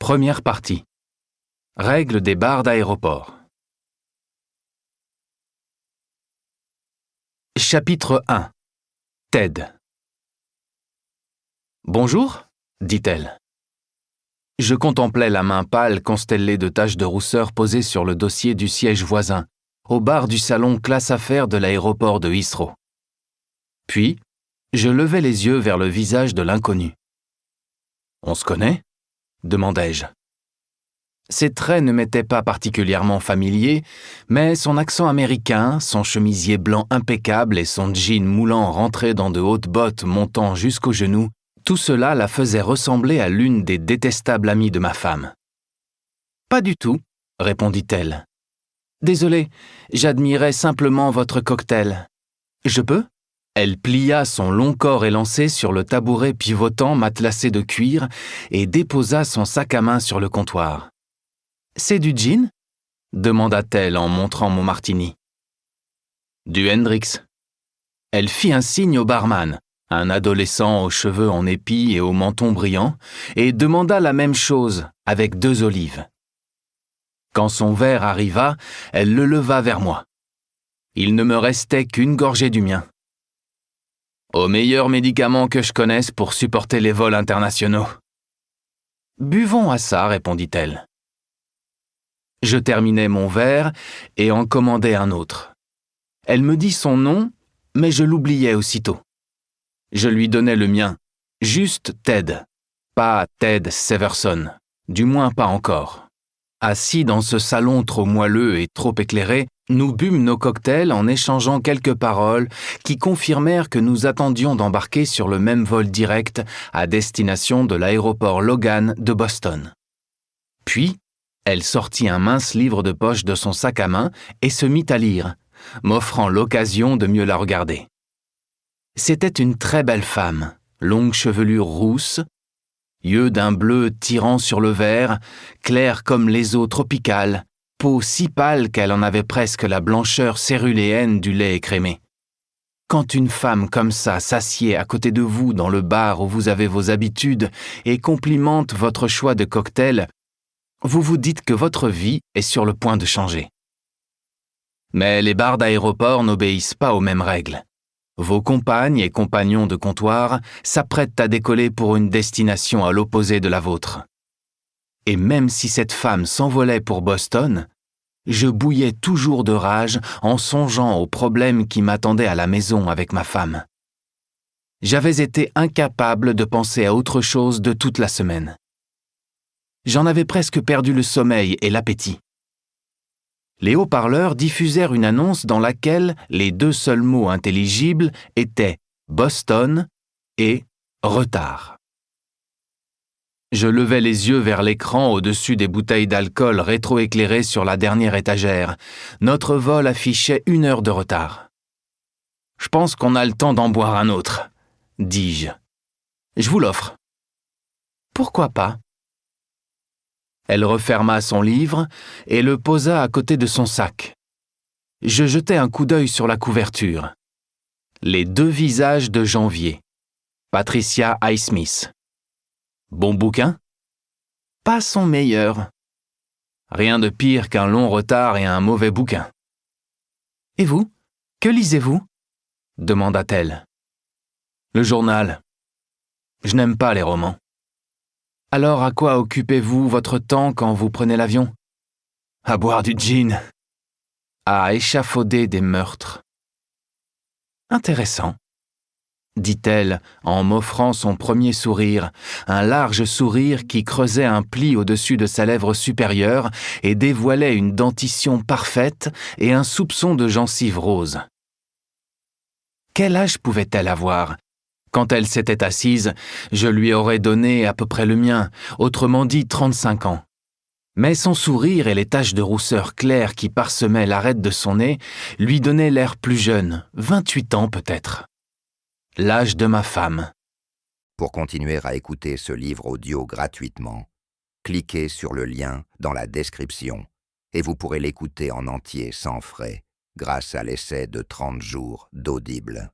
Première partie. Règles des bars d'aéroport. Chapitre 1. Ted. « Bonjour, dit-elle. Je contemplais la main pâle constellée de taches de rousseur posée sur le dossier du siège voisin, au bar du salon classe affaires de l'aéroport de Heathrow. Puis, je levai les yeux vers le visage de l'inconnu. « On se connaît ?» demandai-je. Ses traits ne m'étaient pas particulièrement familiers, mais son accent américain, son chemisier blanc impeccable et son jean moulant rentré dans de hautes bottes montant jusqu'aux genoux, tout cela la faisait ressembler à l'une des détestables amies de ma femme. « Pas du tout, » répondit-elle. « Désolée, j'admirais simplement votre cocktail. Je peux ?» Elle plia son long corps élancé sur le tabouret pivotant matelassé de cuir et déposa son sac à main sur le comptoir. « C'est du gin ?» demanda-t-elle en montrant mon martini. « Du Hendrix. » Elle fit un signe au barman, un adolescent aux cheveux en épis et au menton brillant, et demanda la même chose avec 2 olives. Quand son verre arriva, elle le leva vers moi. Il ne me restait qu'une gorgée du mien. Au meilleur médicament que je connaisse pour supporter les vols internationaux. « Buvons à ça, répondit-elle. Je terminai mon verre et en commandai un autre. Elle me dit son nom, mais je l'oubliais aussitôt. Je lui donnai le mien, juste Ted, pas Ted Severson, du moins pas encore. Assis dans ce salon trop moelleux et trop éclairé, nous bûmes nos cocktails en échangeant quelques paroles qui confirmèrent que nous attendions d'embarquer sur le même vol direct à destination de l'aéroport Logan de Boston. Puis, elle sortit un mince livre de poche de son sac à main et se mit à lire, m'offrant l'occasion de mieux la regarder. C'était une très belle femme, longue chevelure rousse, yeux d'un bleu tirant sur le vert, claire comme les eaux tropicales, peau si pâle qu'elle en avait presque la blancheur céruléenne du lait écrémé. Quand une femme comme ça s'assied à côté de vous dans le bar où vous avez vos habitudes et complimente votre choix de cocktail, vous vous dites que votre vie est sur le point de changer. Mais les bars d'aéroport n'obéissent pas aux mêmes règles. Vos compagnes et compagnons de comptoir s'apprêtent à décoller pour une destination à l'opposé de la vôtre. Et même si cette femme s'envolait pour Boston, je bouillais toujours de rage en songeant aux problèmes qui m'attendaient à la maison avec ma femme. J'avais été incapable de penser à autre chose de toute la semaine. J'en avais presque perdu le sommeil et l'appétit. Les haut-parleurs diffusèrent une annonce dans laquelle les 2 seuls mots intelligibles étaient « Boston » et « retard ». Je levai les yeux vers l'écran au-dessus des bouteilles d'alcool rétroéclairées sur la dernière étagère. Notre vol affichait 1 heure de retard. « Je pense qu'on a le temps d'en boire un autre, » dis-je. « Je vous l'offre. »« Pourquoi pas ?» Elle referma son livre et le posa à côté de son sac. Je jetai un coup d'œil sur la couverture. Les 2 visages de janvier. Patricia Highsmith. Bon bouquin ? Pas son meilleur. Rien de pire qu'un long retard et un mauvais bouquin. Et vous, que lisez-vous ? demanda-t-elle. Le journal. Je n'aime pas les romans. Alors à quoi occupez-vous votre temps quand vous prenez l'avion ? À boire du gin. À échafauder des meurtres. Intéressant, dit-elle en m'offrant son premier sourire, un large sourire qui creusait un pli au-dessus de sa lèvre supérieure et dévoilait une dentition parfaite et un soupçon de gencive rose. Quel âge pouvait-elle avoir ? Quand elle s'était assise, je lui aurais donné à peu près le mien, autrement dit 35 ans. Mais son sourire et les taches de rousseur claire qui parsemaient l'arête de son nez lui donnaient l'air plus jeune, 28 ans peut-être. L'âge de ma femme. Pour continuer à écouter ce livre audio gratuitement, cliquez sur le lien dans la description et vous pourrez l'écouter en entier sans frais grâce à l'essai de 30 jours d'Audible.